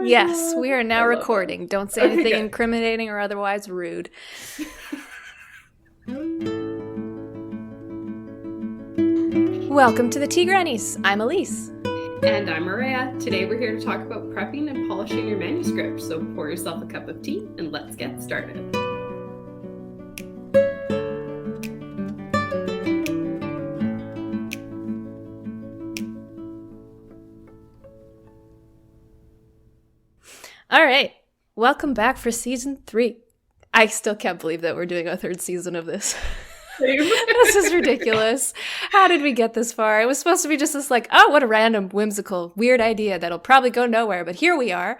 my Yes, God. we are now I love recording. Don't say that. Okay, anything good. incriminating or otherwise rude. Welcome to the Tea Grannies. I'm Elise. And I'm Maria. Today we're here to talk about prepping and polishing your manuscript. So pour yourself a cup of tea and let's get started. All right. Welcome back for season 3. I still can't believe that we're doing a 3rd season of this. This is ridiculous. How did we get this far? It was supposed to be just this what a random, whimsical, weird idea that'll probably go nowhere, but here we are.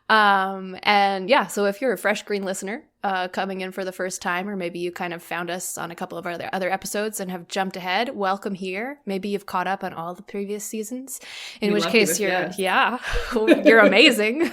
So if you're a fresh green listener coming in for the first time, or maybe you kind of found us on a couple of our other episodes and have jumped ahead, welcome here. Maybe you've caught up on all the previous seasons, in which case you're amazing.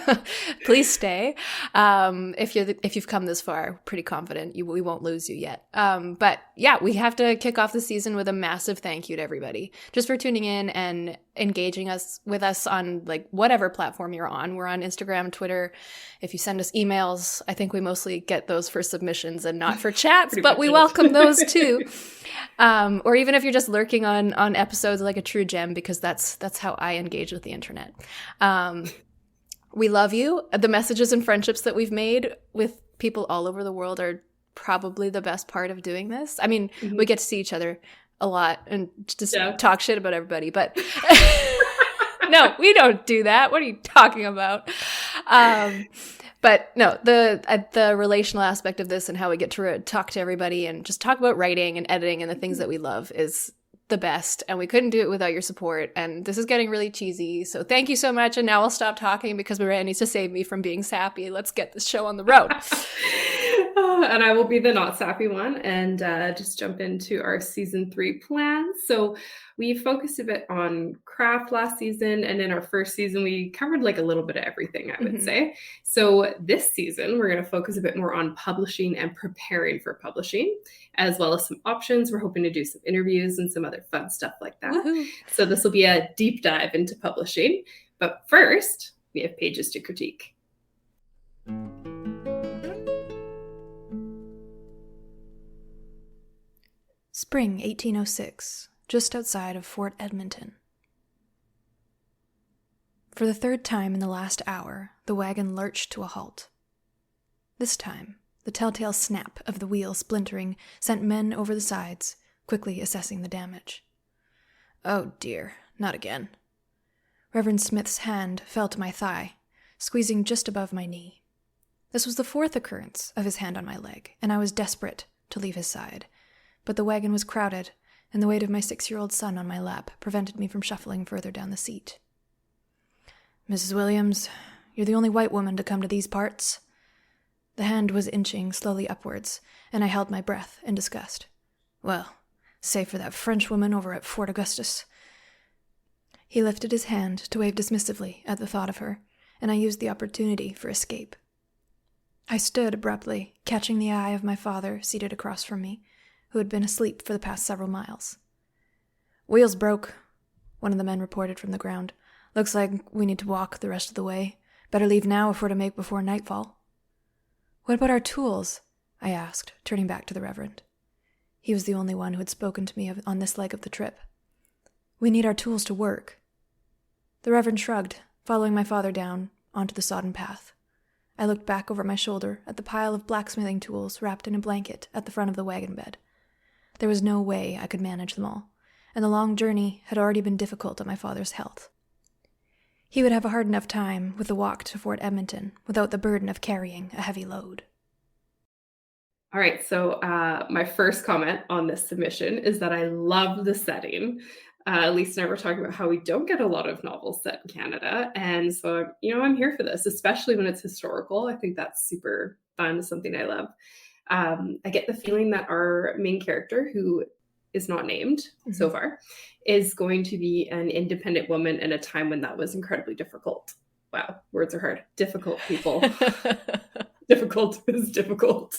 Please stay. If you've come this far, pretty confident we won't lose you yet. But yeah, we have to kick off the season with a massive thank you to everybody just for tuning in and engaging with us on whatever platform you're on. We're on Instagram, Twitter. If you send us emails, I think we mostly get those for submissions and not for chats, but we welcome those too. Or even if you're just lurking on episodes like a true gem, because that's how I engage with the internet. We love you. The messages and friendships that we've made with people all over the world are probably the best part of doing this. I mean, we get to see each other a lot and just talk shit about everybody, but no, we don't do that. What are you talking about? But no, the relational aspect of this and how we get to talk to everybody and just talk about writing and editing and the things that we love is the best, and we couldn't do it without your support. And this is getting really cheesy, so thank you so much. And now I'll stop talking because Maria needs to save me from being sappy. Let's get this show on the road. And I will be the not sappy one and just jump into our season 3 plans. So we focused a bit on craft last season, and in our first season we covered a little bit of everything, I would say. So this season we're going to focus a bit more on publishing and preparing for publishing, as well as some options. We're hoping to do some interviews and some other fun stuff like that. Woohoo. So this will be a deep dive into publishing. But first, we have pages to critique. Spring 1806, just outside of Fort Edmonton. For the 3rd time in the last hour, the wagon lurched to a halt. This time, the telltale snap of the wheel splintering sent men over the sides, quickly assessing the damage. Oh dear, not again. Reverend Smith's hand fell to my thigh, squeezing just above my knee. This was the 4th occurrence of his hand on my leg, and I was desperate to leave his side. But the wagon was crowded, and the weight of my 6-year-old son on my lap prevented me from shuffling further down the seat. Mrs. Williams, you're the only white woman to come to these parts. The hand was inching slowly upwards, and I held my breath in disgust. Well, save for that French woman over at Fort Augustus. He lifted his hand to wave dismissively at the thought of her, and I used the opportunity for escape. I stood abruptly, catching the eye of my father seated across from me, who had been asleep for the past several miles. Wheels broke, one of the men reported from the ground. Looks like we need to walk the rest of the way. Better leave now if we're to make before nightfall. What about our tools? I asked, turning back to the Reverend. He was the only one who had spoken to me on this leg of the trip. We need our tools to work. The Reverend shrugged, following my father down onto the sodden path. I looked back over my shoulder at the pile of blacksmithing tools wrapped in a blanket at the front of the wagon bed. There was no way I could manage them all, and the long journey had already been difficult on my father's health. He would have a hard enough time with the walk to Fort Edmonton without the burden of carrying a heavy load. All right, so my first comment on this submission is that I love the setting. Lisa and I were talking about how we don't get a lot of novels set in Canada, and so I'm here for this, especially when it's historical. I think that's super fun, something I love. I get the feeling that our main character, who is not named so far, is going to be an independent woman in a time when that was incredibly difficult. Wow, words are hard. Difficult, people. Difficult is difficult.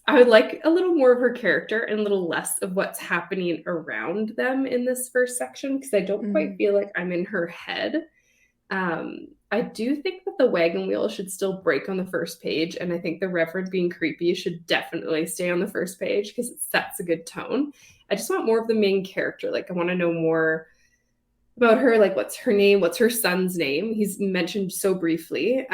I would like a little more of her character and a little less of what's happening around them in this first section, because I don't quite feel like I'm in her head. I do think that the wagon wheel should still break on the first page, and I think the Reverend being creepy should definitely stay on the first page because it sets a good tone. I just want more of the main character. Like, I want to know more about her, like what's her name, what's her son's name. He's mentioned so briefly.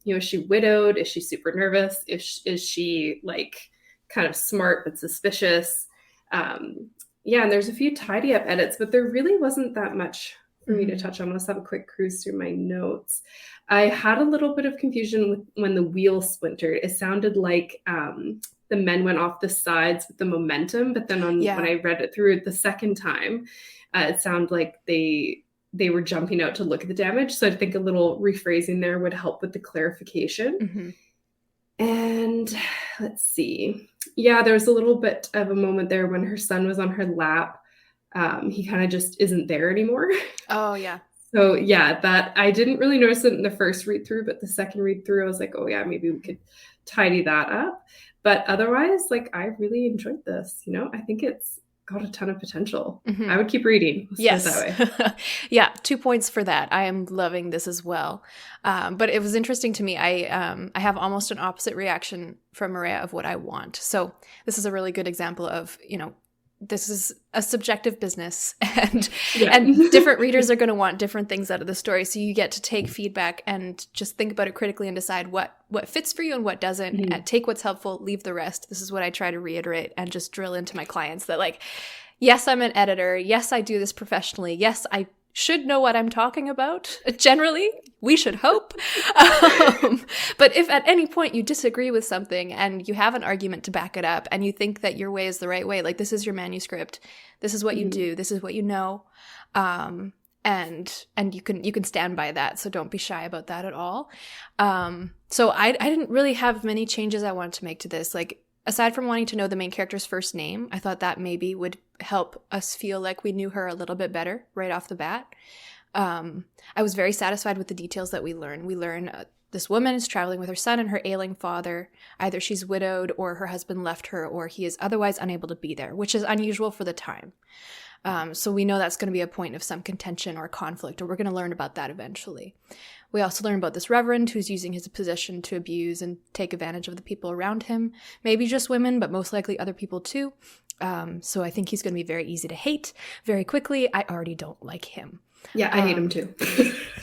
Is she widowed? Is she super nervous? Is she like kind of smart but suspicious? Yeah, and there's a few tidy up edits, but there really wasn't that much for me to touch on. Let's have a quick cruise through my notes. I had a little bit of confusion with when the wheel splintered. It sounded like the men went off the sides with the momentum, but then when I read it through the second time, it sounded like they were jumping out to look at the damage. So I think a little rephrasing there would help with the clarification. And let's see. Yeah, there was a little bit of a moment there when her son was on her lap. He kind of just isn't there anymore. Oh, yeah. So yeah, that I didn't really notice it in the first read through, but the second read through, I was like, oh yeah, maybe we could tidy that up. But otherwise, like, I really enjoyed this. I think it's got a ton of potential. I would keep reading. Yes. That way. Yeah, 2 points for that. I am loving this as well. But it was interesting to me. I have almost an opposite reaction from Maria of what I want. So this is a really good example of, this is a subjective business and different readers are going to want different things out of the story. So you get to take feedback and just think about it critically and decide what fits for you and what doesn't, and take what's helpful, leave the rest. This is what I try to reiterate and just drill into my clients that, like, yes, I'm an editor. Yes, I do this professionally. Yes, I should know what I'm talking about. Generally, we should hope. But if at any point you disagree with something and you have an argument to back it up and you think that your way is the right way, like, this is your manuscript, this is what you do, this is what you know, and you can stand by that. So don't be shy about that at all. So I didn't really have many changes I wanted to make to this. Like, aside from wanting to know the main character's first name, I thought that maybe would help us feel like we knew her a little bit better right off the bat. I was very satisfied with the details that we learn. We learn this woman is traveling with her son and her ailing father. Either she's widowed or her husband left her or he is otherwise unable to be there, which is unusual for the time. So we know that's going to be a point of some contention or conflict, or we're going to learn about that eventually. We also learn about this reverend who's using his position to abuse and take advantage of the people around him. Maybe just women, but most likely other people too. So I think he's going to be very easy to hate very quickly. I already don't like him. Yeah, I hate him too.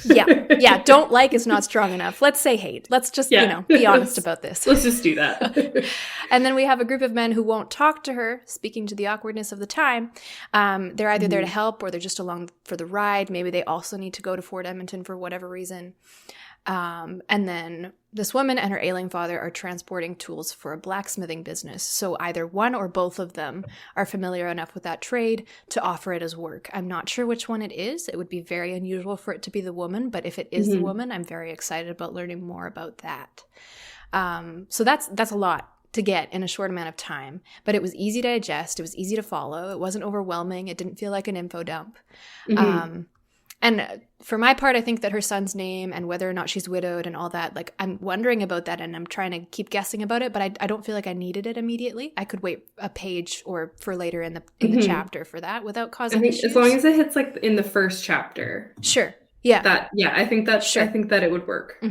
Yeah. Don't like is not strong enough. Let's say hate. Let's just, be honest about this. Let's just do that. And then we have a group of men who won't talk to her, speaking to the awkwardness of the time. They're either there to help or they're just along for the ride. Maybe they also need to go to Fort Edmonton for whatever reason. And then this woman and her ailing father are transporting tools for a blacksmithing business. So either one or both of them are familiar enough with that trade to offer it as work. I'm not sure which one it is. It would be very unusual for it to be the woman, but if it is the woman, I'm very excited about learning more about that. So that's a lot to get in a short amount of time, but it was easy to digest. It was easy to follow. It wasn't overwhelming. It didn't feel like an info dump. And for my part, I think that her son's name and whether or not she's widowed and all that, like, I'm wondering about that and I'm trying to keep guessing about it, but I don't feel like I needed it immediately. I could wait a page or for later in the chapter for that without causing issues. As long as it hits like in the first chapter. Sure. Yeah. I think that it would work.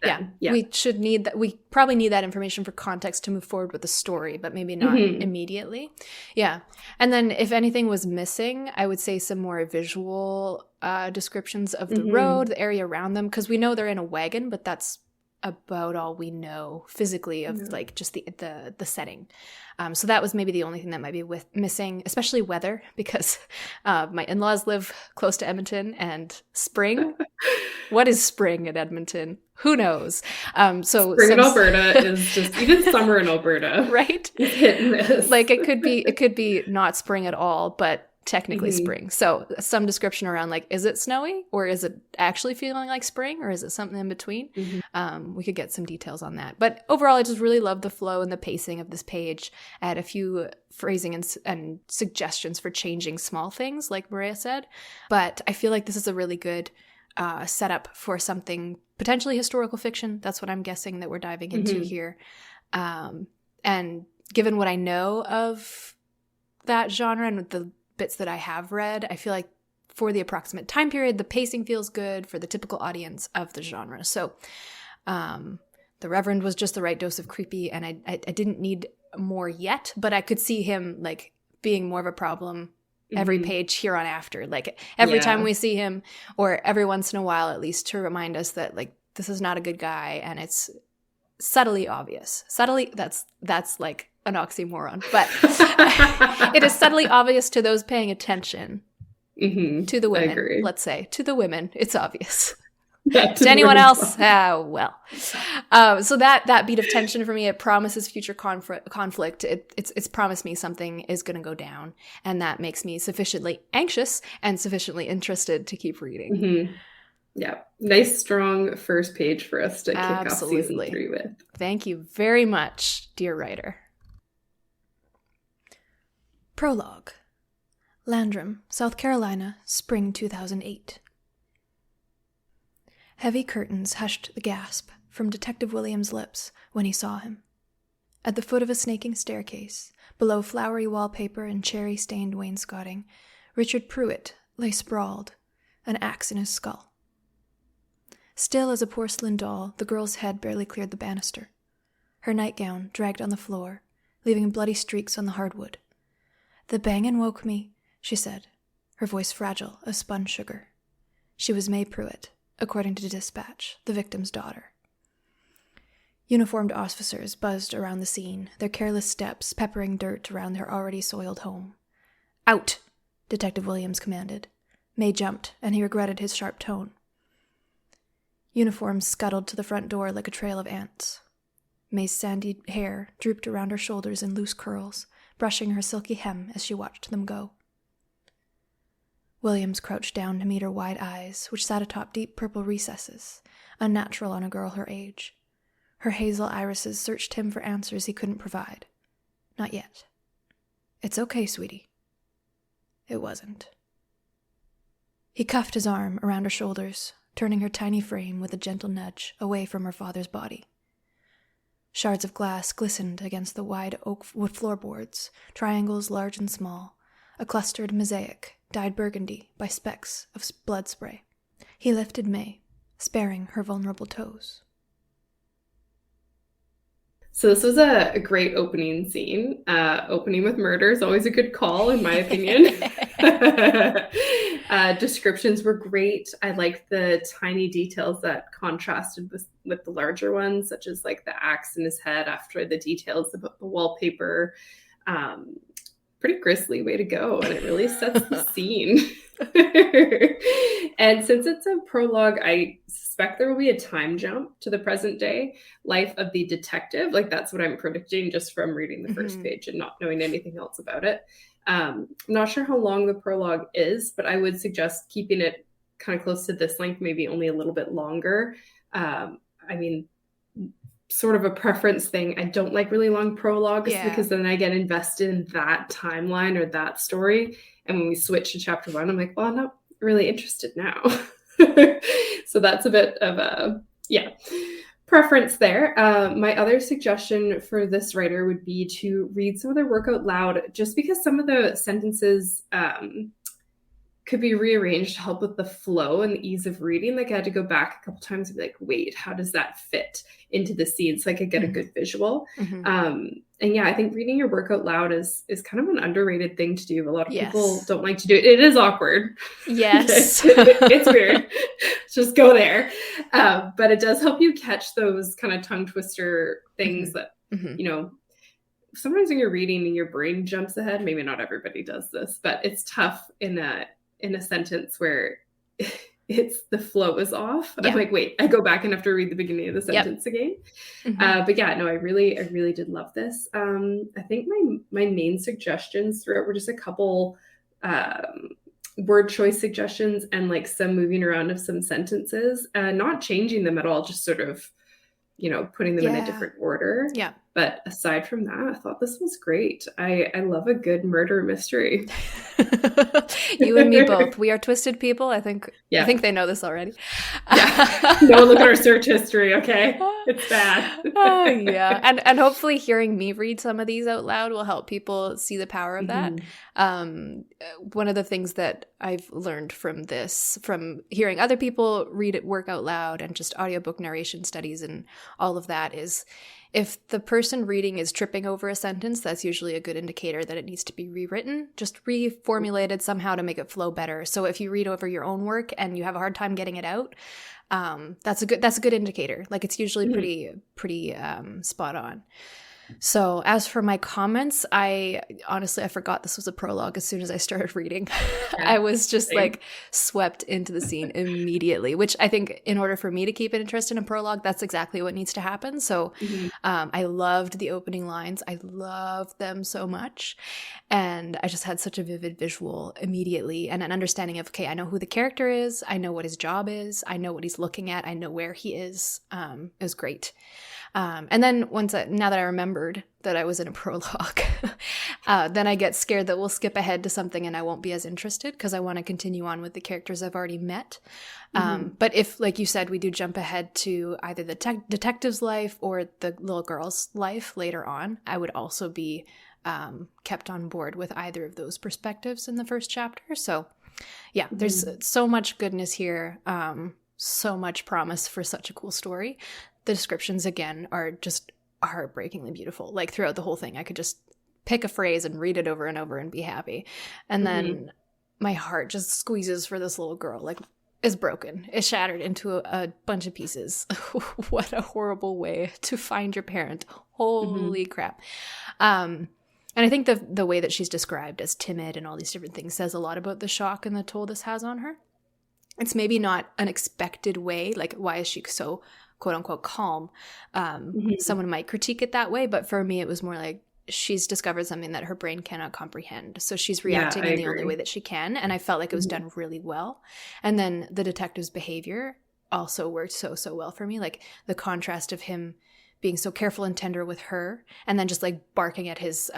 Yeah. We should need that. We probably need that information for context to move forward with the story, but maybe not immediately. Yeah. And then if anything was missing, I would say some more visual descriptions of the road, the area around them, because we know they're in a wagon, but that's about all we know physically of like just the setting. So that was maybe the only thing that might be missing, especially weather, because my in-laws live close to Edmonton, and spring. What is spring in Edmonton? Who knows? Spring in Alberta is just, even summer in Alberta, right? Is hit and miss. Like it could be not spring at all, but technically spring. So some description around like, is it snowy or is it actually feeling like spring or is it something in between? We could get some details on that. But overall, I just really love the flow and the pacing of this page. I had a few phrasing and suggestions for changing small things, like Maria said. But I feel like this is a really good setup for something potentially historical fiction. That's what I'm guessing that we're diving into here. And given what I know of that genre and the bits that I have read, I feel like for the approximate time period, the pacing feels good for the typical audience of the genre. So the Reverend was just the right dose of creepy, and I didn't need more yet, but I could see him like being more of a problem every page here on after. Like every time we see him, or every once in a while at least, to remind us that like this is not a good guy, and it's subtly obvious. Subtly, that's like an oxymoron, but it is subtly obvious to those paying attention. To the women, let's say. To the women, it's obvious. Yeah, to anyone else, well. So that beat of tension for me, it promises future conflict. It's promised me something is going to go down, and that makes me sufficiently anxious and sufficiently interested to keep reading. Yeah, nice strong first page for us to kick off season 3 with. Thank you very much, dear writer. Prologue. Landrum, South Carolina, spring 2008. Heavy curtains hushed the gasp from Detective Williams' lips when he saw him. At the foot of a snaking staircase, below flowery wallpaper and cherry-stained wainscoting, Richard Pruitt lay sprawled, an axe in his skull. Still as a porcelain doll, the girl's head barely cleared the banister. Her nightgown dragged on the floor, leaving bloody streaks on the hardwood. "The bangin' woke me," she said, her voice fragile as spun sugar. She was May Pruitt, according to dispatch, the victim's daughter. Uniformed officers buzzed around the scene, their careless steps peppering dirt around their already soiled home. "Out!" Detective Williams commanded. May jumped, and he regretted his sharp tone. Uniforms scuttled to the front door like a trail of ants. May's sandy hair drooped around her shoulders in loose curls, brushing her silky hem as she watched them go. Williams crouched down to meet her wide eyes, which sat atop deep purple recesses, unnatural on a girl her age. Her hazel irises searched him for answers he couldn't provide. Not yet. "It's okay, sweetie." It wasn't. He cuffed his arm around her shoulders, turning her tiny frame with a gentle nudge away from her father's body. Shards of glass glistened against the wide oak wood floorboards, triangles large and small, a clustered mosaic dyed burgundy by specks of blood spray. He lifted May, sparing her vulnerable toes. So this was a great opening scene. Opening with murder is always a good call, in my opinion. Descriptions were great. I liked the tiny details that contrasted with the larger ones, such as like the axe in his head after the details about the wallpaper. Pretty grisly way to go, and it really sets the scene. And since it's a prologue, I suspect there will be a time jump to the present day life of the detective. Like that's what I'm predicting just from reading the first page and not knowing anything else about it. I'm not sure how long the prologue is, but I would suggest keeping it kind of close to this length, maybe only a little bit longer. I mean, sort of a preference thing. I don't like really long prologues because then I get invested in that timeline or that story. And when we switch to chapter 1, I'm like, well, I'm not really interested now. So that's a bit of a, preference there. My other suggestion for this writer would be to read some of their work out loud, just because some of the sentences could be rearranged to help with the flow and the ease of reading. Like I had to go back a couple times and be like, wait, how does that fit into the scene so I could get a good visual? And yeah, I think reading your work out loud is kind of an underrated thing to do. A lot of people don't like to do it. It is awkward. Yes. It's weird. Just go there. But it does help you catch those kind of tongue twister things that, you know, sometimes when you're reading and your brain jumps ahead, maybe not everybody does this, but it's tough in a sentence where it's the flow is off. I'm like, wait, I go back and have to read the beginning of the sentence again. But yeah, no, I really did love this. I think my main suggestions throughout were just a couple word choice suggestions and like some moving around of some sentences, not changing them at all, just sort of, you know, putting them in a different order. But aside from that, I thought this was great. I love a good murder mystery. You and me both. We are twisted people. I think they know this already. Yeah. No, look at our search history, okay? It's bad. Yeah. And hopefully hearing me read some of these out loud will help people see the power of that. One of the things that I've learned from this, from hearing other people read it, work out loud, and just audiobook narration studies and all of that, is if the person reading is tripping over a sentence, that's usually a good indicator that it needs to be rewritten, just reformulated somehow to make it flow better. So if you read over your own work and you have a hard time getting it out, that's a good indicator. Like, it's usually pretty spot on. So as for my comments, I forgot this was a prologue as soon as I started reading. I was just like swept into the scene immediately, which I think in order for me to keep an interest in a prologue, that's exactly what needs to happen. So I loved the opening lines. I loved them so much. And I just had such a vivid visual immediately and an understanding of, okay, I know who the character is. I know what his job is. I know what he's looking at. I know where he is. It was great. And then now that I remembered that I was in a prologue, then I get scared that we'll skip ahead to something and I won't be as interested because I want to continue on with the characters I've already met. But if, like you said, we do jump ahead to either the detective's life or the little girl's life later on, I would also be kept on board with either of those perspectives in the first chapter. So yeah, there's so much goodness here. So much promise for such a cool story. The descriptions, again, are just heartbreakingly beautiful. Like, throughout the whole thing, I could just pick a phrase and read it over and over and be happy. And then my heart just squeezes for this little girl, like, is broken. It's shattered into a bunch of pieces. What a horrible way to find your parent. Holy crap. And I think the way that she's described as timid and all these different things says a lot about the shock and the toll this has on her. It's maybe not an expected way, like, why is she so quote unquote calm? Someone might critique it that way, but for me it was more like she's discovered something that her brain cannot comprehend, so she's reacting in the only way that she can, and I felt like it was done really well. And then the detective's behavior also worked so well for me, like the contrast of him being so careful and tender with her, and then just like barking at his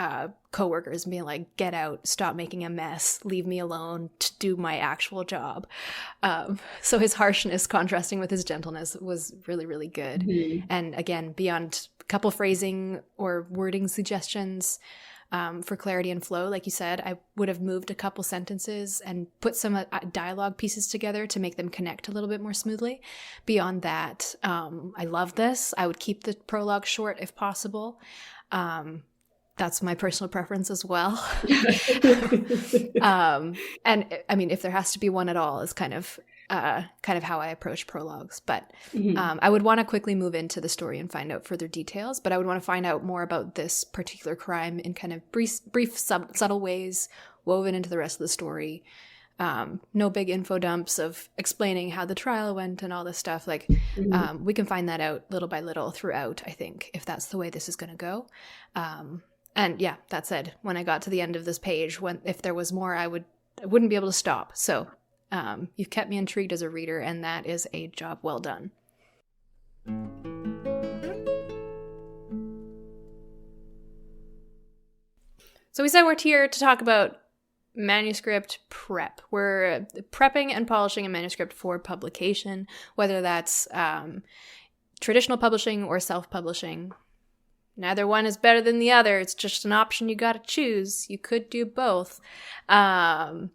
coworkers and being like, get out, stop making a mess, leave me alone to do my actual job. So his harshness contrasting with his gentleness was really, really good. And again, beyond a couple phrasing or wording suggestions, for clarity and flow, like you said, I would have moved a couple sentences and put some dialogue pieces together to make them connect a little bit more smoothly. Beyond that, I love this. I would keep the prologue short if possible. That's my personal preference as well. And I mean, if there has to be one at all, is kind of how I approach prologues. But I would want to quickly move into the story and find out further details. But I would want to find out more about this particular crime in kind of brief subtle ways woven into the rest of the story. No big info dumps of explaining how the trial went and all this stuff. Like, we can find that out little by little throughout, I think, if that's the way this is going to go. And yeah, that said, when I got to the end of this page, if there was more, I wouldn't be able to stop. So you've kept me intrigued as a reader, and that is a job well done. So we said we're here to talk about manuscript prep. We're prepping and polishing a manuscript for publication, whether that's traditional publishing or self-publishing. Neither one is better than the other. It's just an option you got to choose. You could do both. But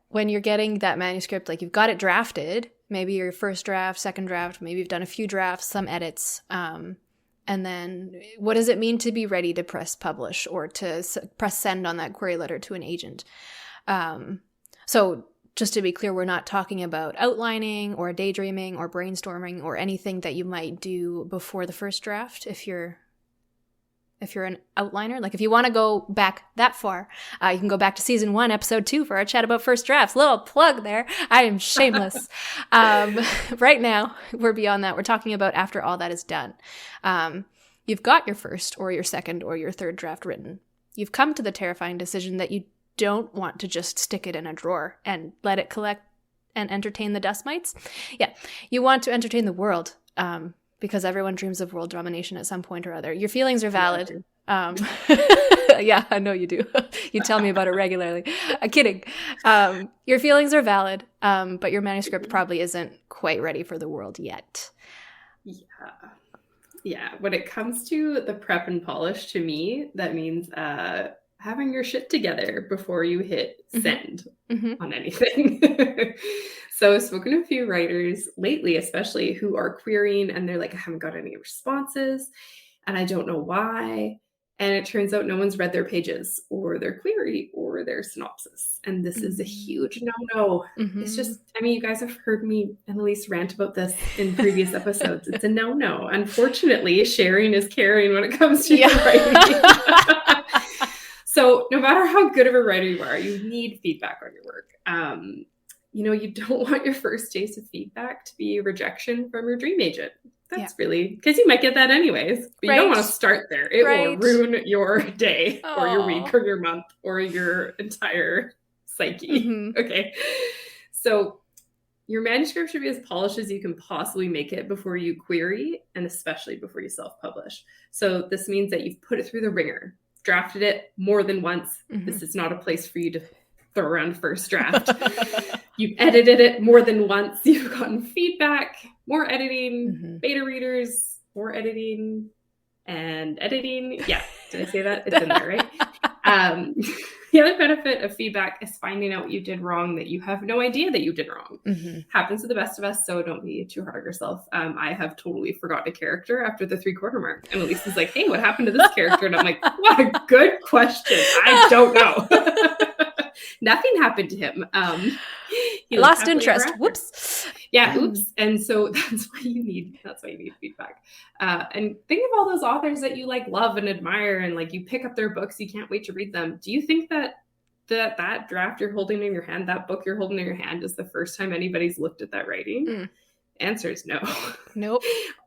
when you're getting that manuscript, like, you've got it drafted, maybe your first draft, second draft, maybe you've done a few drafts, some edits. And then what does it mean to be ready to press publish or to press send on that query letter to an agent? So just to be clear, we're not talking about outlining or daydreaming or brainstorming or anything that you might do before the first draft if you're an outliner. Like, if you want to go back that far, you can go back to season 1, episode 2 for our chat about first drafts. Little plug there. I am shameless. Right now, we're beyond that. We're talking about after all that is done. You've got your first or your second or your third draft written. You've come to the terrifying decision that you don't want to just stick it in a drawer and let it collect and entertain the dust mites. Yeah, you want to entertain the world. because everyone dreams of world domination at some point or other. Your feelings are valid. Yeah, I know you do. You tell me about it regularly. I'm kidding. Your feelings are valid, but your manuscript probably isn't quite ready for the world yet. Yeah. When it comes to the prep and polish, to me, that means having your shit together before you hit send on anything. So I've spoken to a few writers lately, especially, who are querying and they're like, I haven't got any responses and I don't know why. And it turns out no one's read their pages or their query or their synopsis. And this is a huge no-no. It's just, I mean, you guys have heard me and Elise rant about this in previous episodes. It's a no-no. Unfortunately, sharing is caring when it comes to your writing. So no matter how good of a writer you are, you need feedback on your work. You don't want your first taste of feedback to be a rejection from your dream agent. That's really, because you might get that anyways, but you don't want to start there. It will ruin your day or your week or your month or your entire psyche. Okay. So your manuscript should be as polished as you can possibly make it before you query, and especially before you self-publish. So this means that you've put it through the ringer, drafted it more than once. This is not a place for you to throw around first draft. You've edited it more than once. You've gotten feedback, more editing, beta readers, more editing, and editing. Yeah, did I say that? It's in there, right? The other benefit of feedback is finding out what you did wrong that you have no idea that you did wrong. Happens to the best of us, so don't be too hard on yourself. I have totally forgotten a character after the 3/4 mark. And Elise is like, hey, what happened to this character? And I'm like, what a good question. I don't know. Nothing happened to him. He lost interest. Whoops. Yeah, oops. And so that's why you need feedback. And think of all those authors that you love and admire, and you pick up their books, you can't wait to read them. Do you think that draft you're holding in your hand, that book you're holding in your hand, is the first time anybody's looked at that writing? Answer is no. Nope.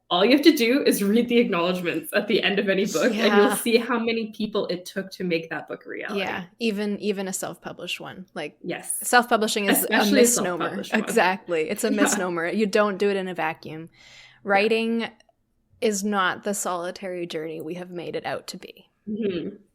All you have to do is read the acknowledgments at the end of any book, and you'll see how many people it took to make that book a reality. Yeah, even a self-published one. Yes, self-publishing is especially a misnomer. Exactly, it's a misnomer. You don't do it in a vacuum. Writing is not the solitary journey we have made it out to be.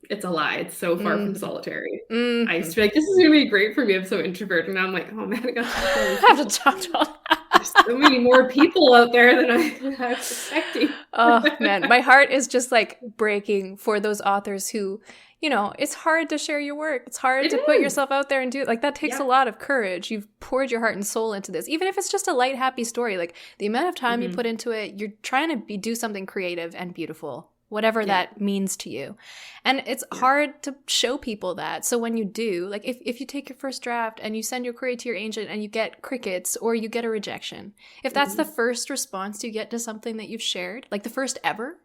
It's a lie. It's so far from solitary. I used to be like, this is going to be great for me. I'm so introverted. And now I'm like, oh man, I have to talk to all There's so many more people out there than I was expecting. Oh man, my heart is just breaking for those authors who, it's hard to share your work. It's hard to put yourself out there and do it. That takes a lot of courage. You've poured your heart and soul into this. Even if it's just a light, happy story, the amount of time you put into it, you're trying to do something creative and beautiful, whatever that means to you. And it's hard to show people that. So when you do, if you take your first draft and you send your query to your agent and you get crickets or you get a rejection, if that's the first response you get to something that you've shared, the first ever,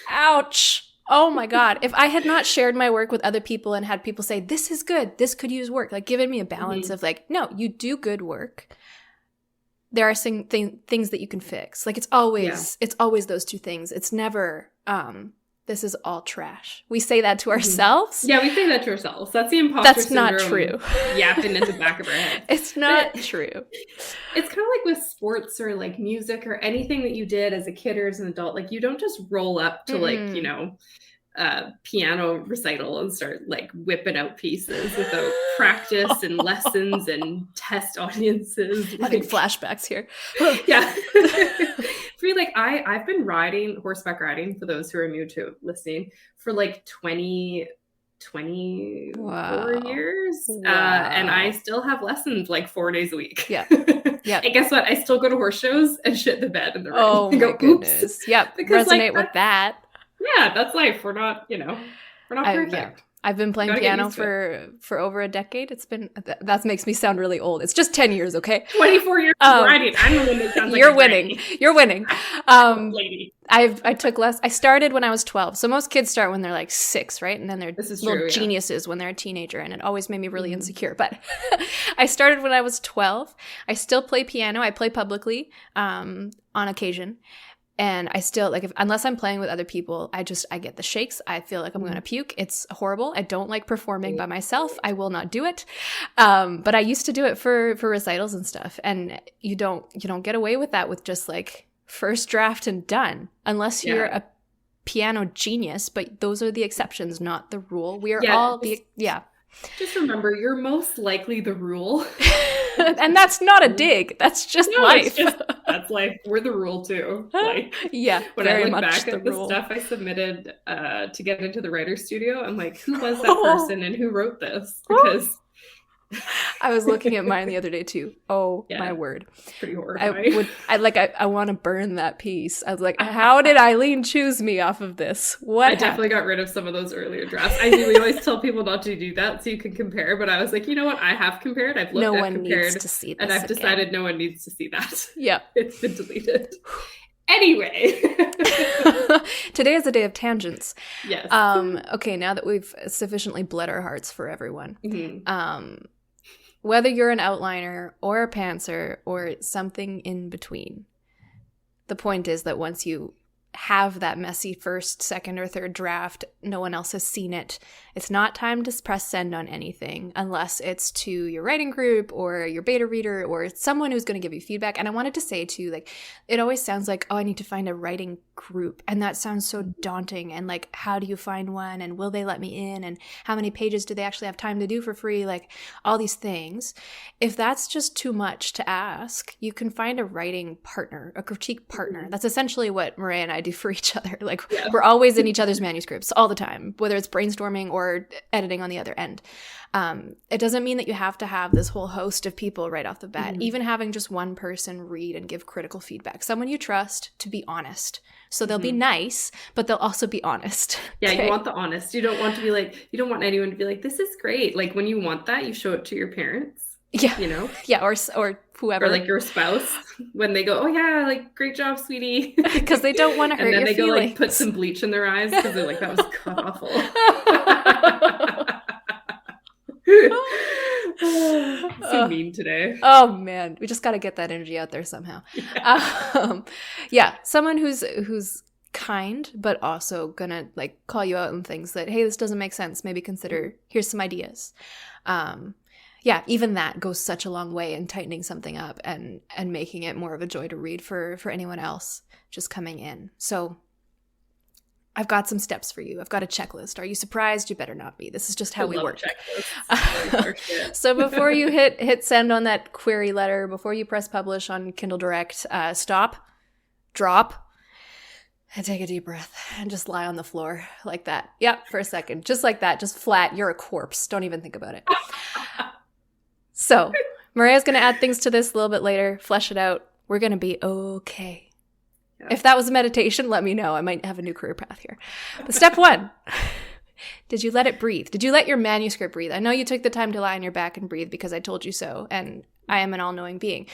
ouch. Oh my God. If I had not shared my work with other people and had people say, this is good, this could use work, given me a balance of no, you do good work. There are things that you can fix. It's always those two things. It's never, this is all trash. We say that to ourselves. Yeah, we say that to ourselves. That's the imposter syndrome. That's not true. Yapping at the back of our head. It's not true. It's kind of like with sports or music or anything that you did as a kid or as an adult. You don't just roll up to piano recital and start whipping out pieces without practice and lessons and test audiences. Having flashbacks here. Yeah. For I've been horseback riding, for those who are new to listening, for 24 years. And I still have lessons 4 days a week. Yeah. Yeah. And guess what? I still go to horse shows and shit the bed in the room. Oh my goodness. Yep. Resonate with that. Yeah, that's life. We're not perfect. I've been playing piano for over a decade. That makes me sound really old. It's just 10 years, okay? 24 years riding. I'm the one that sounds like you're winning. You're winning. Lady. I took less. I started when I was 12. So most kids start when they're 6, right? And then they're little geniuses when they're a teenager. And it always made me really insecure. But I started when I was 12. I still play piano. I play publicly on occasion. And I still, like, unless I'm playing with other people, I get the shakes. I feel like I'm going to puke. It's horrible. I don't like performing by myself. I will not do it. But I used to do it for recitals and stuff. And you don't get away with that with just like first draft and done, unless you're a piano genius. But those are the exceptions, not the rule. We are all Just remember, you're most likely the rule. And that's not a dig. That's just life. That's life. We're the rule too. Like, when I look back at the stuff I submitted to get into the writer's studio, I'm like, who was that person and who wrote this? Because I was looking at mine the other day too. Oh my word. It's pretty horrifying. I want to burn that piece. I was like, how did Eileen choose me off of this? What? I definitely got rid of some of those earlier drafts. We always tell people not to do that so you can compare, but I was like, you know what? I have compared. I've looked at compared. Needs to see this, and I've decided no one needs to see that. Yeah. It's been deleted. Anyway. Today is a day of tangents. Yes. Okay, now that we've sufficiently bled our hearts for everyone. Whether you're an outliner or a pantser or something in between, the point is that once you have that messy first, second, or third draft, no one else has seen it. It's not time to press send on anything unless it's to your writing group or your beta reader or someone who's going to give you feedback. And I wanted to say too, like, it always sounds like, oh, I need to find a writing group. And that sounds so daunting. And like, how do you find one? And will they let me in? And how many pages do they actually have time to do for free? Like all these things. If that's just too much to ask, you can find a writing partner, a critique partner. That's essentially what Maria and I do for each other. Like we're always in each other's manuscripts all the time, whether it's brainstorming or editing on the other end. It doesn't mean that you have to have this whole host of people right off the bat. Even having just one person read and give critical feedback, someone you trust to be honest. So they'll be nice, but they'll also be honest. Yeah, okay? You want the honest. You don't want to be like, you don't want anyone to be like, this is great. Like when you want that, you show it to your parents. Yeah. You know? Yeah, or whoever. Or like your spouse when they go, oh yeah, like great job, sweetie. Because they don't want to hurt your feelings. And then they go like put some bleach in their eyes because they're like, that was god awful. So mean today. Oh man, we just got to get that energy out there somehow. Someone who's kind, but also gonna like call you out on things that, hey, this doesn't make sense. Maybe consider, here's some ideas. Even that goes such a long way in tightening something up and making it more of a joy to read for anyone else just coming in. So I've got some steps for you. I've got a checklist. Are you surprised? You better not be. This is just how we work. So before you hit send on that query letter, before you press publish on Kindle Direct, stop, drop, and take a deep breath and just lie on the floor like that. Yep, for a second. Just like that. Just flat. You're a corpse. Don't even think about it. So Maria's going to add things to this a little bit later, flesh it out. We're going to be okay. Yeah. If that was a meditation, let me know. I might have a new career path here. But step 1, did you let it breathe? Did you let your manuscript breathe? I know you took the time to lie on your back and breathe because I told you so, and I am an all-knowing being.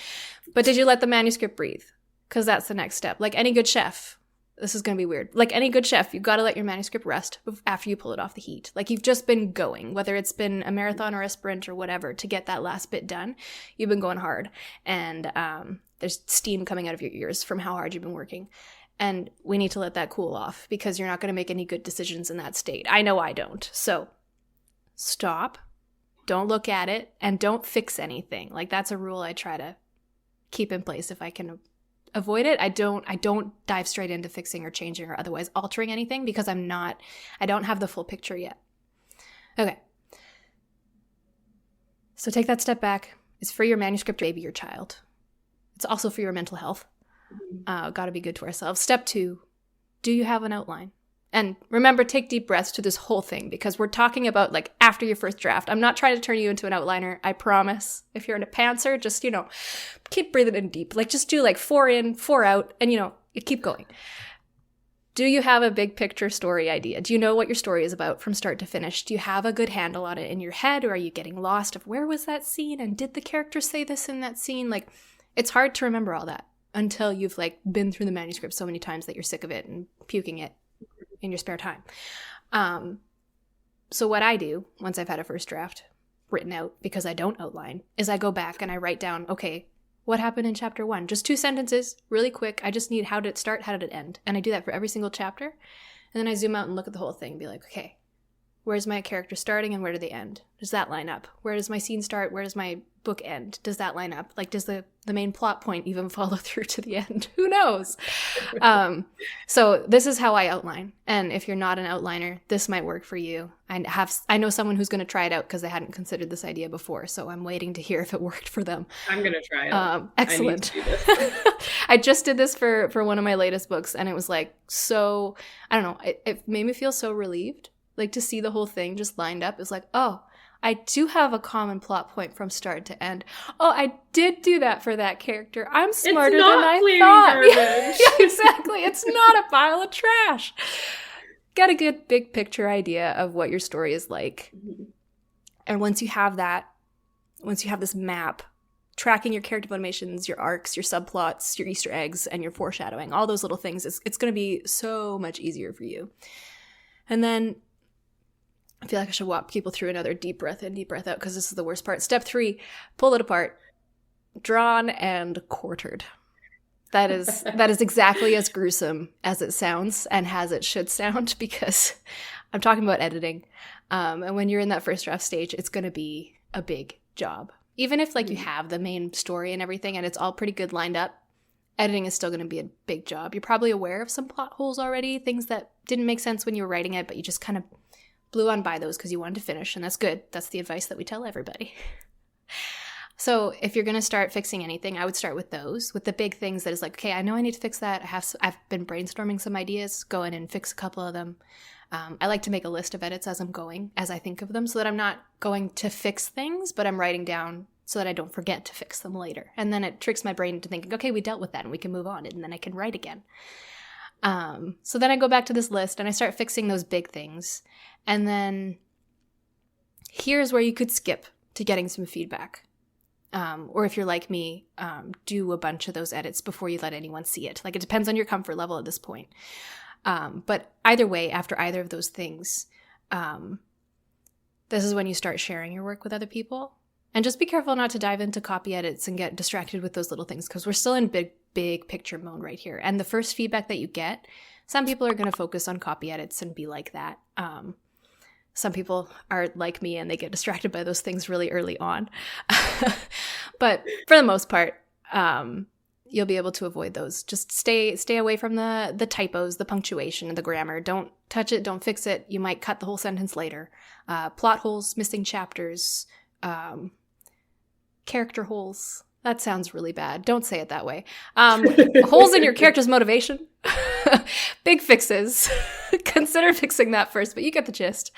But did you let the manuscript breathe? Because that's the next step. Like any good chef, this is going to be weird. Like any good chef, you've got to let your manuscript rest after you pull it off the heat. Like you've just been going, whether it's been a marathon or a sprint or whatever, to get that last bit done. You've been going hard. And there's steam coming out of your ears from how hard you've been working. And we need to let that cool off because you're not going to make any good decisions in that state. I know I don't. So stop, don't look at it, and don't fix anything. Like that's a rule I try to keep in place if I can avoid it. I don't dive straight into fixing or changing or otherwise altering anything because I don't have the full picture yet. Okay. So take that step back. It's for your manuscript baby, your child. It's also for your mental health. Got to be good to ourselves. Step 2, do you have an outline? And remember, take deep breaths to this whole thing because we're talking about like after your first draft. I'm not trying to turn you into an outliner. I promise. If you're in a pantser, just, keep breathing in deep. Like just do like 4 in, 4 out, and you keep going. Do you have a big picture story idea? Do you know what your story is about from start to finish? Do you have a good handle on it in your head, or are you getting lost of where was that scene and did the character say this in that scene? Like it's hard to remember all that until you've like been through the manuscript so many times that you're sick of it and puking it in your spare time. So what I do once I've had a first draft written out, because I don't outline, is I go back and I write down, okay, what happened in chapter 1? Just 2 sentences, really quick. I just need how did it start, how did it end? And I do that for every single chapter. And then I zoom out and look at the whole thing and be like, okay, where's my character starting and where do they end? Does that line up? Where does my scene start? Where does my book end? Does that line up? Like, does the main plot point even follow through to the end? Who knows? So this is how I outline. And if you're not an outliner, this might work for you. I know someone who's going to try it out because they hadn't considered this idea before. So I'm waiting to hear if it worked for them. I'm going to try it. Excellent. I need to do this. I just did this for one of my latest books, and it was like, so, I don't know, it made me feel so relieved. Like, to see the whole thing just lined up. It's like, oh, I do have a common plot point from start to end. Oh, I did do that for that character. I'm smarter than I thought. Yeah, exactly. It's not a pile of trash. Get a good big picture idea of what your story is like. Mm-hmm. And once you have that, once you have this map, tracking your character motivations, your arcs, your subplots, your Easter eggs, and your foreshadowing, all those little things, it's going to be so much easier for you. And then I feel like I should walk people through another deep breath in, deep breath out, because this is the worst part. Step 3, pull it apart. Drawn and quartered. That is exactly as gruesome as it sounds and as it should sound, because I'm talking about editing. And when you're in that first draft stage, it's going to be a big job. Even if like you have the main story and everything and it's all pretty good lined up, editing is still going to be a big job. You're probably aware of some plot holes already, things that didn't make sense when you were writing it, but you just kind of blew on by those because you wanted to finish, and that's good. That's the advice that we tell everybody. So if you're going to start fixing anything, I would start with those, with the big things that is like, okay, I know I need to fix that. I've been brainstorming some ideas, go in and fix a couple of them. I like to make a list of edits as I'm going, as I think of them, so that I'm not going to fix things, but I'm writing down so that I don't forget to fix them later. And then it tricks my brain into thinking, okay, we dealt with that and we can move on, and then I can write again. So then I go back to this list and I start fixing those big things. And then here's where you could skip to getting some feedback. Or if you're like me, do a bunch of those edits before you let anyone see it. Like, it depends on your comfort level at this point. But either way, after either of those things, this is when you start sharing your work with other people. And just be careful not to dive into copy edits and get distracted with those little things, because we're still in big picture mode right here. And the first feedback that you get, some people are going to focus on copy edits and be like that. Some people are like me and they get distracted by those things really early on. But for the most part, you'll be able to avoid those. Just stay away from the typos, the punctuation, and the grammar. Don't touch it. Don't fix it. You might cut the whole sentence later. Plot holes, missing chapters, character holes. That sounds really bad. Don't say it that way. Holes in your character's motivation. Big fixes. Consider fixing that first, but you get the gist.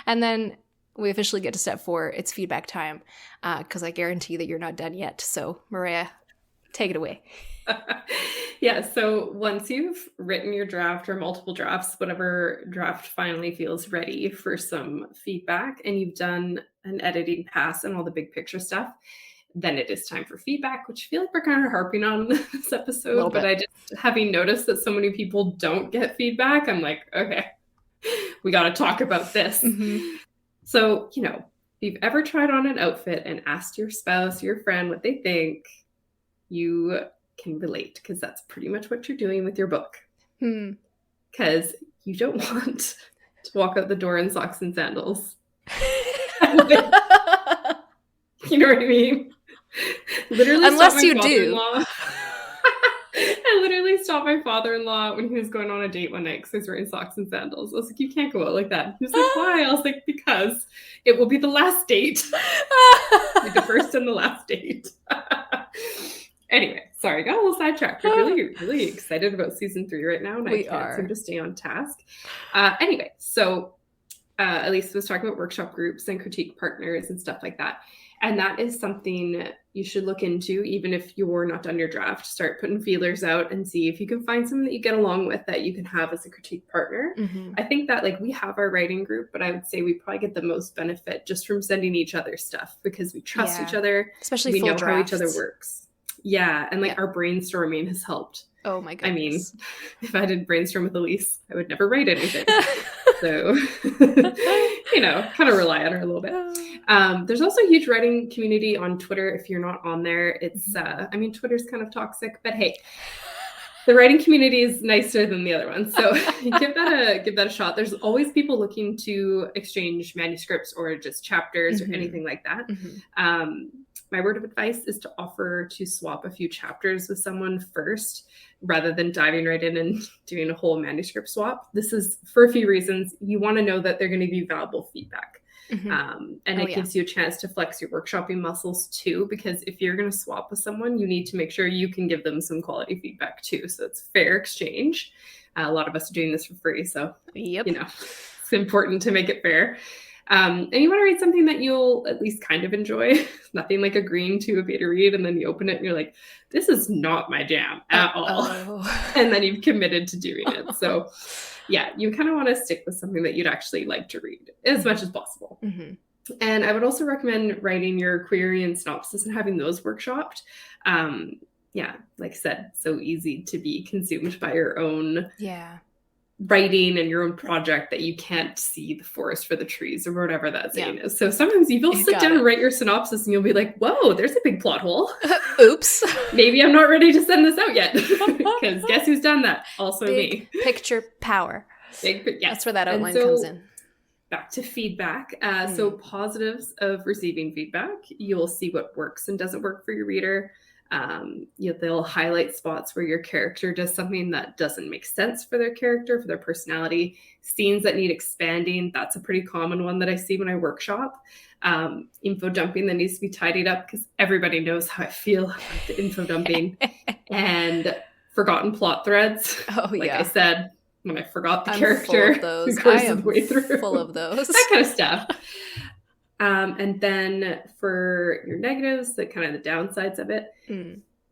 And then we officially get to step 4. It's feedback time, because I guarantee that you're not done yet. So, Maria, take it away. Yeah, so once you've written your draft or multiple drafts, whatever draft finally feels ready for some feedback, and you've done an editing pass and all the big picture stuff, then it is time for feedback, which I feel like we're kind of harping on this episode, but I just, having noticed that so many people don't get feedback, I'm like, okay, we got to talk about this. Mm-hmm. So, if you've ever tried on an outfit and asked your spouse, your friend what they think, you can relate, because that's pretty much what you're doing with your book. Because you don't want to walk out the door in socks and sandals. You know what I mean? Literally, unless you do. I literally stopped my father-in-law when he was going on a date one night because he was wearing socks and sandals. I was like, you can't go out like that. He was like, why? I was like, because it will be the last date. Like the first and the last date. Anyway, sorry, got a little sidetracked. We're really, really excited about season 3 right now, and I can't seem to stay on task. Anyway, so Elise was talking about workshop groups and critique partners and stuff like that. And that is something you should look into, even if you're not done your draft. Start putting feelers out and see if you can find someone that you get along with that you can have as a critique partner. Mm-hmm. I think that we have our writing group, but I would say we probably get the most benefit just from sending each other stuff, because we trust each other. Especially we full know drafts. how each other works. Yeah. And our brainstorming has helped Oh my I mean, goodness. if I didn't brainstorm with Elise, I would never write anything. So, kind of rely on her a little bit. There's also a huge writing community on Twitter. If you're not on there, it's, Twitter's kind of toxic, but hey, the writing community is nicer than the other ones. So give that a shot. There's always people looking to exchange manuscripts or just chapters or anything like that. My word of advice is to offer to swap a few chapters with someone first, rather than diving right in and doing a whole manuscript swap. This is for a few reasons. You want to know that they're going to be valuable feedback. And it gives you a chance to flex your workshopping muscles too, because if you're going to swap with someone, you need to make sure you can give them some quality feedback too. So it's fair exchange. A lot of us are doing this for free. So, it's important to make it fair. And you want to read something that you'll at least kind of enjoy. Nothing like agreeing to a beta read and then you open it and you're like, this is not my jam at all. And then you've committed to doing it. So yeah, you kind of want to stick with something that you'd actually like to read as much as possible. And I would also recommend writing your query and synopsis and having those workshopped. Like I said, so easy to be consumed by your own writing and your own project that you can't see the forest for the trees or whatever that saying is. So sometimes you'll sit down and write your synopsis and you'll be like, whoa, there's a big plot hole. Oops. Maybe I'm not ready to send this out yet. Because guess who's done that? Also big me. Picture power. That's where that outline comes in. Back to feedback. So positives of receiving feedback, you'll see what works and doesn't work for your reader. They'll highlight spots where your character does something that doesn't make sense for their character, for their personality. Scenes that need expanding, that's a pretty common one that I see when I workshop. Info dumping that needs to be tidied up, because everybody knows how I feel about the info dumping. And forgotten plot threads. I said, when I forgot the character, I am full of those. That kind of stuff. And then for your negatives, the kind of the downsides of it,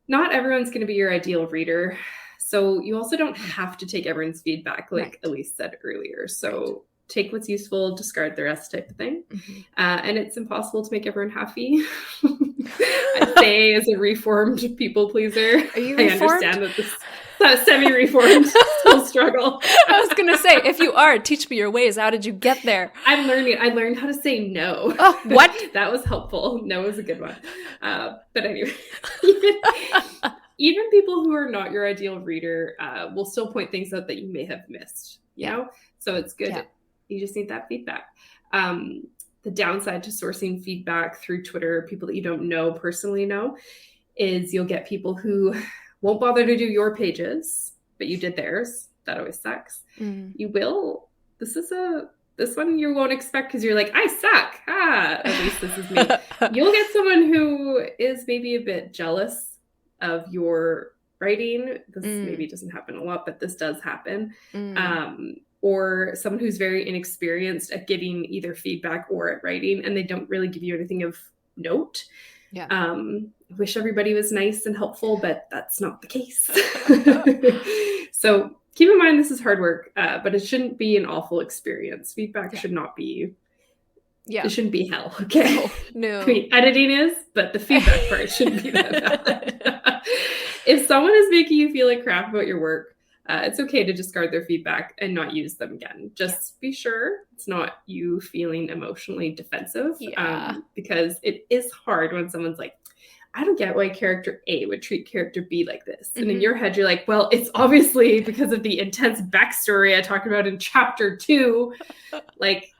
not everyone's going to be your ideal reader. So you also don't have to take everyone's feedback, like Elise said earlier. So take what's useful, discard the rest type of thing. And it's impossible to make everyone happy. I'd say as a reformed people pleaser, are you reformed? I understand that this semi-reformed still struggle. I was going to say, if you are, teach me your ways. How did you get there? I'm learning. I learned how to say no. Oh, what? That was helpful. No was a good one. But anyway, even people who are not your ideal reader will still point things out that you may have missed. You know? So it's good. Yeah. You just need that feedback. The downside to sourcing feedback through Twitter, people that you don't personally know, is you'll get people who won't bother to do your pages, but you did theirs. That always sucks. You will. This one you won't expect, because you're like, I suck. At least this is me. You'll get someone who is maybe a bit jealous of your writing. This maybe doesn't happen a lot, but this does happen. Or someone who's very inexperienced at giving either feedback or at writing, and they don't really give you anything of note. I wish everybody was nice and helpful, but that's not the case. So keep in mind, this is hard work, but it shouldn't be an awful experience. Feedback should not be, it shouldn't be hell. Okay. No. I mean, editing is, but the feedback part shouldn't be that bad. If someone is making you feel like crap about your work, it's okay to discard their feedback and not use them again. Just be sure it's not you feeling emotionally defensive, because it is hard when someone's like, I don't get why character A would treat character B like this. And in your head, you're like, well, it's obviously because of the intense backstory I talked about in chapter 2. Like,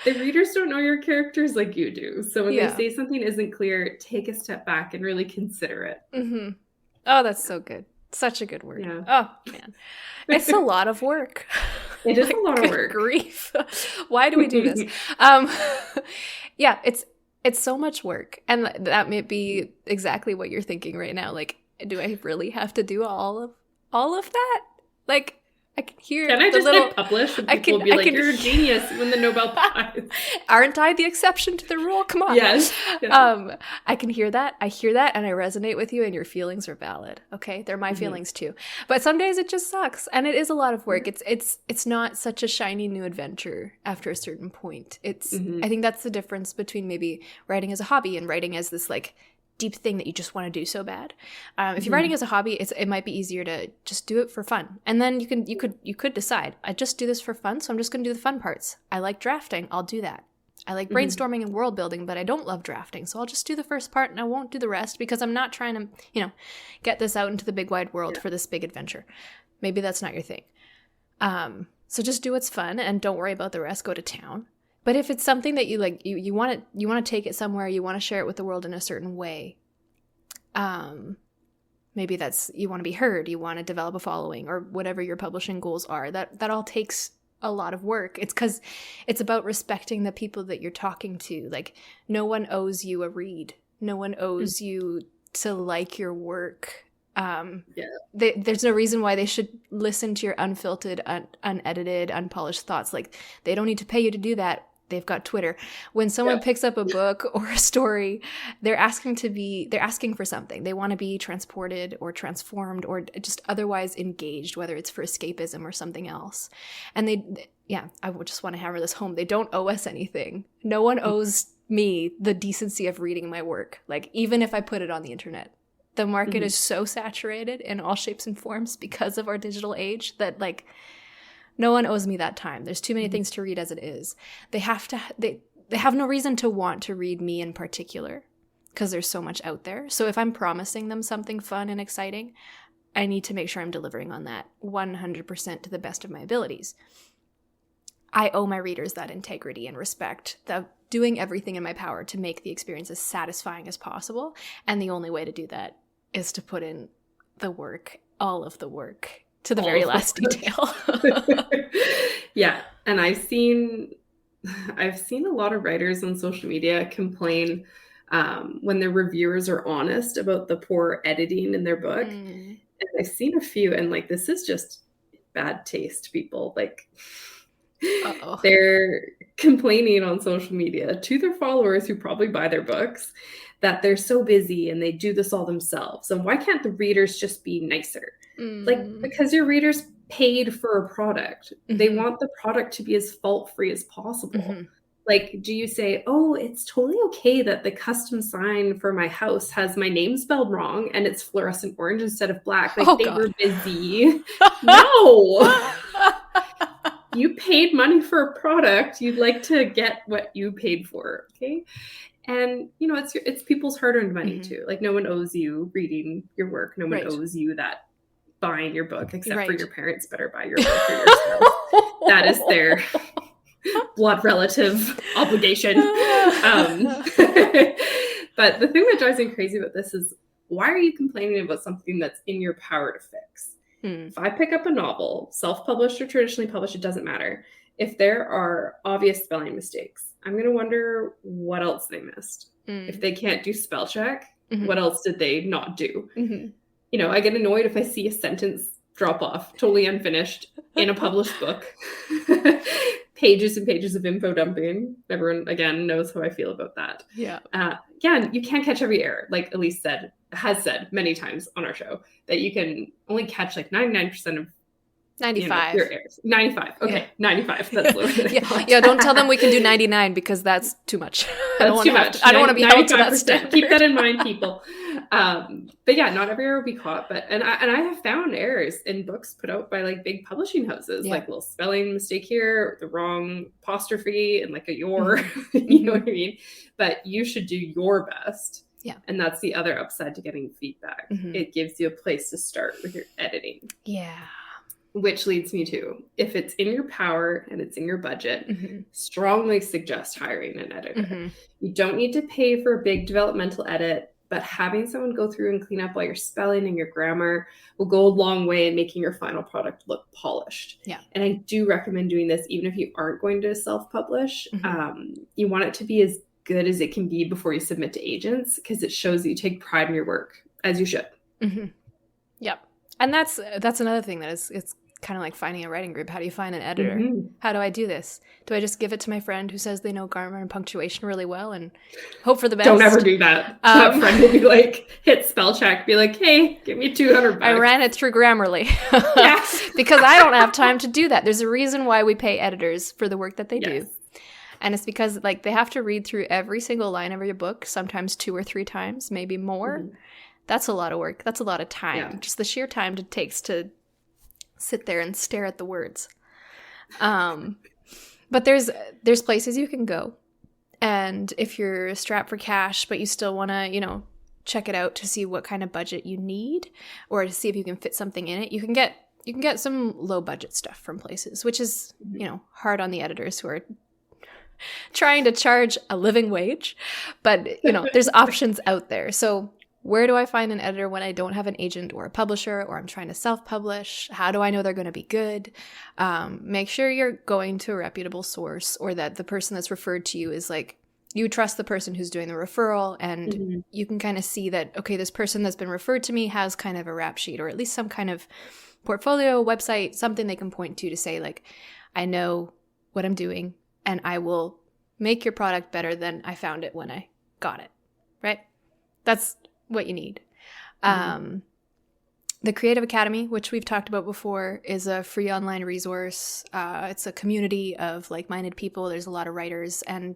the readers don't know your characters like you do. So when they say something isn't clear, take a step back and really consider it. Oh, that's so good. Such a good word. Yeah. Oh, man. It's a lot of work. It is a lot of work. Grief. Why do we do this? It's so much work. And that may be exactly what you're thinking right now. Like, do I really have to do all of that? Like, I can hear hit publish and people will be like, you're a genius, you win the Nobel Prize. Aren't I the exception to the rule? Come on. Yes. I can hear that. I hear that and I resonate with you, and your feelings are valid. Okay? They're my feelings too. But some days it just sucks, and it is a lot of work. It's not such a shiny new adventure after a certain point. I think that's the difference between maybe writing as a hobby and writing as this like deep thing that you just want to do so bad. If you're writing as a hobby, it might be easier to just do it for fun. And then you could decide, I just do this for fun, so I'm just going to do the fun parts. I like drafting, I'll do that. I like brainstorming and world building, but I don't love drafting, so I'll just do the first part and I won't do the rest because I'm not trying to, get this out into the big wide world for this big adventure. Maybe that's not your thing. So just do what's fun and don't worry about the rest. Go to town. But if it's something that you like, you want to take it somewhere, you want to share it with the world in a certain way. Maybe that's, you want to be heard, you want to develop a following, or whatever your publishing goals are. That all takes a lot of work. It's because it's about respecting the people that you're talking to. Like, no one owes you a read. No one owes you to like your work. There's no reason why they should listen to your unfiltered, unedited, unpolished thoughts. Like, they don't need to pay you to do that. They've got Twitter. When someone picks up a book or a story, they're asking for something. They want to be transported or transformed or just otherwise engaged, whether it's for escapism or something else. And I would just want to hammer this home. They don't owe us anything. No one owes me the decency of reading my work. Like, even if I put it on the internet. The market is so saturated in all shapes and forms because of our digital age that, like, no one owes me that time. There's too many things to read as it is. They have no reason to want to read me in particular because there's so much out there. So if I'm promising them something fun and exciting, I need to make sure I'm delivering on that 100% to the best of my abilities. I owe my readers that integrity and respect, that doing everything in my power to make the experience as satisfying as possible. And the only way to do that is to put in the work, all of the work, to the very last detail. Yeah. And I've seen a lot of writers on social media complain when their reviewers are honest about the poor editing in their book. And I've seen a few, and like, this is just bad taste, people. Like, they're complaining on social media to their followers who probably buy their books that they're so busy and they do this all themselves. And why can't the readers just be nicer? Like, because your readers paid for a product. They want the product to be as fault-free as possible. Like, do you say, oh, it's totally okay that the custom sign for my house has my name spelled wrong and it's fluorescent orange instead of black? Like, were busy. No. You paid money for a product. You'd like to get what you paid for, okay? And, it's people's hard-earned money, too. Like, no one owes you reading your work. No one owes you that buying your book, except for your parents better buy your book for yourself. That is their blood relative obligation. But the thing that drives me crazy about this is, why are you complaining about something that's in your power to fix? If I pick up a novel, self-published or traditionally published, it doesn't matter. If there are obvious spelling mistakes, I'm going to wonder what else they missed. If they can't do spell check, what else did they not do? I get annoyed if I see a sentence drop off, totally unfinished, in a published book. Pages and pages of info dumping. Everyone, again, knows how I feel about that. Yeah, you can't catch every error. Like Elise has said many times on our show, that you can only catch like 99% of 95. Your errors. 95. Okay, yeah. 95. That's what yeah, don't tell them we can do 99 because that's too much. That's too much. I don't want to be held to that standard. Keep that in mind, people. But yeah, not every error will be caught. But and I have found errors in books put out by like big publishing houses, like a little spelling mistake here, the wrong apostrophe, and like a your. You know what I mean? But you should do your best. Yeah. And that's the other upside to getting feedback. It gives you a place to start with your editing. Yeah. Which leads me to, if it's in your power and it's in your budget, strongly suggest hiring an editor. You don't need to pay for a big developmental edit, but having someone go through and clean up all your spelling and your grammar will go a long way in making your final product look polished. Yeah. And I do recommend doing this even if you aren't going to self-publish. You want it to be as good as it can be before you submit to agents, because it shows that you take pride in your work, as you should. Yep. And that's another thing that it's kind of like finding a writing group. How do you find an editor? How do I do this? Do I just give it to my friend who says they know grammar and punctuation really well and hope for the best? Don't ever do that. That friend will be like, hit spell check, be like, hey, give me $200. I ran it through Grammarly. Because I don't have time to do that. There's a reason why we pay editors for the work that they do. And it's because like they have to read through every single line of your book, sometimes 2 or 3 times, maybe more. That's a lot of work. That's a lot of time. Just the sheer time it takes to sit there and stare at the words. But there's places you can go. And if you're strapped for cash, but you still want to, check it out to see what kind of budget you need, or to see if you can fit something in it, you can get some low budget stuff from places, which is, hard on the editors who are trying to charge a living wage. But, there's options out there. So where do I find an editor when I don't have an agent or a publisher, or I'm trying to self-publish? How do I know they're going to be good? Make sure you're going to a reputable source, or that the person that's referred to you is like, you trust the person who's doing the referral, and you can kind of see that, okay, this person that's been referred to me has kind of a rap sheet, or at least some kind of portfolio, website, something they can point to say like, I know what I'm doing, and I will make your product better than I found it when I got it, right? That's what you need. The Creative Academy, which we've talked about before, is a free online resource. It's a community of like-minded people. There's a lot of writers and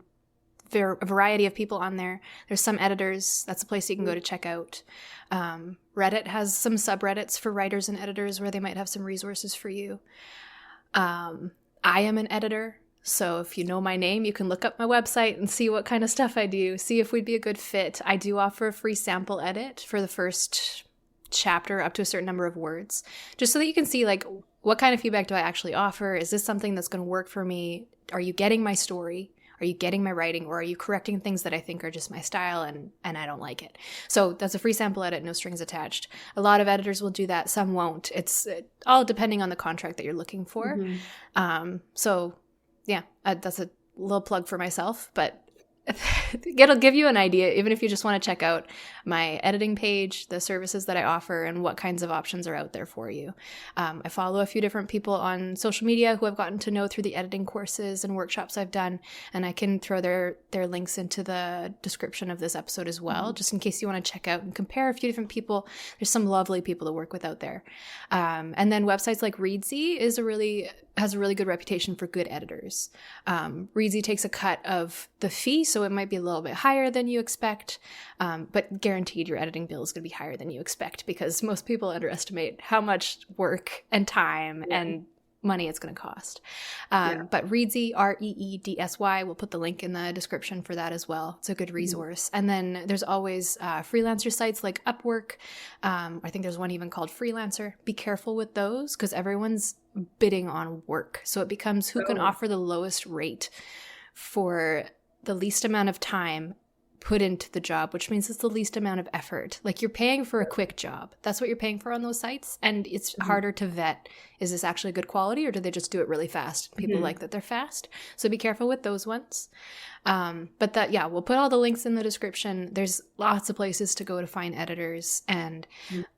a variety of people on there. There's some editors. That's a place you can go to check out. Reddit has some subreddits for writers and editors where they might have some resources for you. I am an editor, so if you know my name, you can look up my website and see what kind of stuff I do, see if we'd be a good fit. I do offer a free sample edit for the first chapter up to a certain number of words, just so that you can see like, what kind of feedback do I actually offer? Is this something that's going to work for me? Are you getting my story? Are you getting my writing, or are you correcting things that I think are just my style and I don't like it? So that's a free sample edit, no strings attached. A lot of editors will do that. Some won't. It's all depending on the contract that you're looking for. So yeah, that's a little plug for myself, but it'll give you an idea, even if you just want to check out my editing page, the services that I offer, and what kinds of options are out there for you. I follow a few different people on social media who I've gotten to know through the editing courses and workshops I've done, and I can throw their links into the description of this episode as well, just in case you want to check out and compare a few different people. There's some lovely people to work with out there. And then websites like Reedsy has a really good reputation for good editors. Reedsy takes a cut of the fee, so it might be a little bit higher than you expect, but guaranteed your editing bill is going to be higher than you expect, because most people underestimate how much work and time and money it's going to cost. But Reedsy, Reedsy, we'll put the link in the description for that as well. It's a good resource. And then there's always freelancer sites like Upwork. I think there's one even called Freelancer. Be careful with those, because everyone's bidding on work. So it becomes who can offer the lowest rate for the least amount of time put into the job, which means it's the least amount of effort. Like, you're paying for a quick job. That's what you're paying for on those sites. And it's harder to vet, is this actually good quality, or do they just do it really fast? People like that they're fast. So be careful with those ones. But we'll put all the links in the description. There's lots of places to go to find editors. And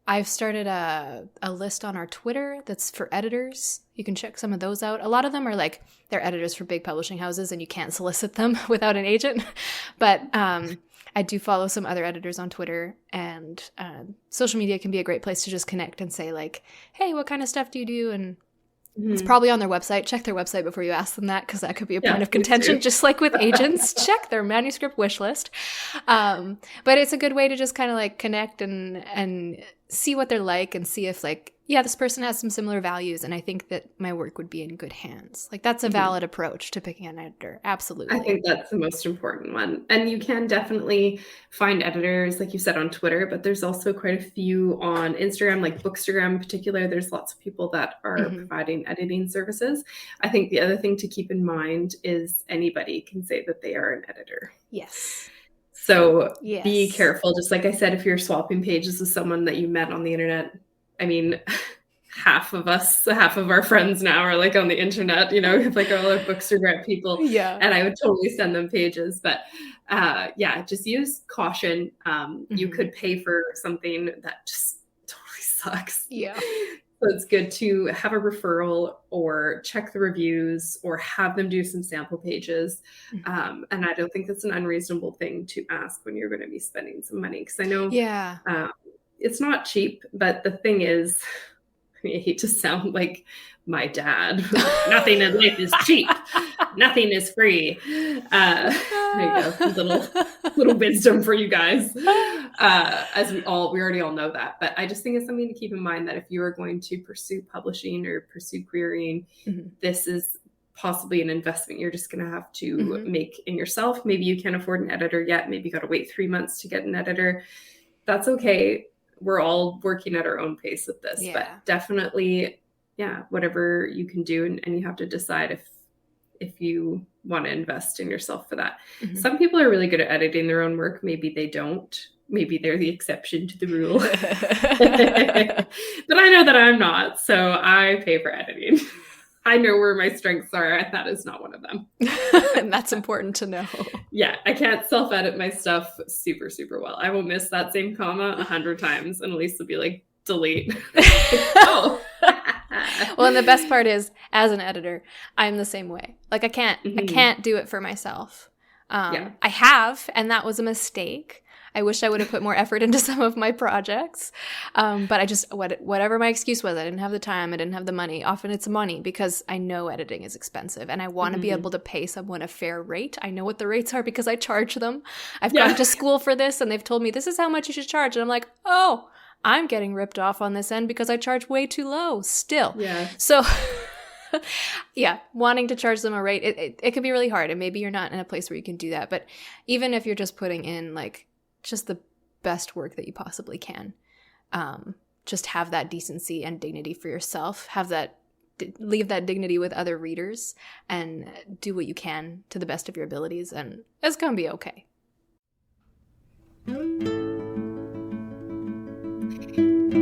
I've started a list on our Twitter that's for editors. You can check some of those out. A lot of them are like, they're editors for big publishing houses and you can't solicit them without an agent. But I do follow some other editors on Twitter, and social media can be a great place to just connect and say like, hey, what kind of stuff do you do? And it's probably on their website. Check their website before you ask them that, because that could be a point of contention, just like with agents. Check their manuscript wish list. But it's a good way to just kind of like connect and see what they're like, and see if like, yeah, this person has some similar values, and I think that my work would be in good hands. Like, that's a valid approach to picking an editor. Absolutely. I think that's the most important one. And you can definitely find editors, like you said, on Twitter, but there's also quite a few on Instagram, like Bookstagram in particular. There's lots of people that are providing editing services. I think the other thing to keep in mind is anybody can say that they are an editor. Yes. So be careful. Just like I said, if you're swapping pages with someone that you met on the internet, I mean, half of our friends now are like on the internet, we have like all our Bookstagram people. Yeah. And I would totally send them pages. But just use caution. You could pay for something that just totally sucks. Yeah. So it's good to have a referral, or check the reviews, or have them do some sample pages. And I don't think that's an unreasonable thing to ask when you're going to be spending some money. Because I know it's not cheap, but the thing is, I hate to sound like my dad, nothing in life is cheap. Nothing is free. There you go. Little wisdom for you guys. As we already all know that. But I just think it's something to keep in mind that if you are going to pursue publishing or pursue querying, this is possibly an investment you're just going to have to make in yourself. Maybe you can't afford an editor yet. Maybe you got to wait 3 months to get an editor. That's okay. We're all working at our own pace with this, but definitely, whatever you can do. And you have to decide if you want to invest in yourself for that. Some people are really good at editing their own work. Maybe they don't. Maybe they're the exception to the rule. But I know that I'm not. So I pay for editing. I know where my strengths are, and that is not one of them. And that's important to know. Yeah, I can't self-edit my stuff super, super well. I will miss that same comma 100 times, and Elise will be like, delete. Oh. Well, and the best part is, as an editor, I'm the same way. Like, I can't do it for myself. I have, and that was a mistake. I wish I would have put more effort into some of my projects. But I just, whatever my excuse was, I didn't have the time, I didn't have the money. Often it's money because I know editing is expensive and I want to be able to pay someone a fair rate. I know what the rates are because I charge them. I've gone to school for this and they've told me this is how much you should charge. And I'm like, oh, I'm getting ripped off on this end because I charge way too low still. Yeah. So wanting to charge them a rate, it can be really hard. And maybe you're not in a place where you can do that. But even if you're just putting in like just the best work that you possibly can, just have that decency and dignity for yourself, leave that dignity with other readers, and do what you can to the best of your abilities, and it's gonna be okay.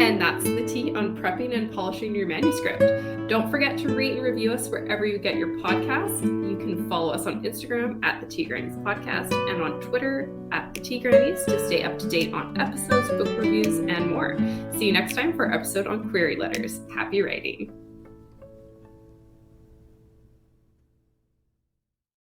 And that's the tea on prepping and polishing your manuscript. Don't forget to rate and review us wherever you get your podcasts. You can follow us on Instagram at the Tea Grannies Podcast and on Twitter at the Tea Grannies to stay up to date on episodes, book reviews, and more. See you next time for our episode on query letters. Happy writing.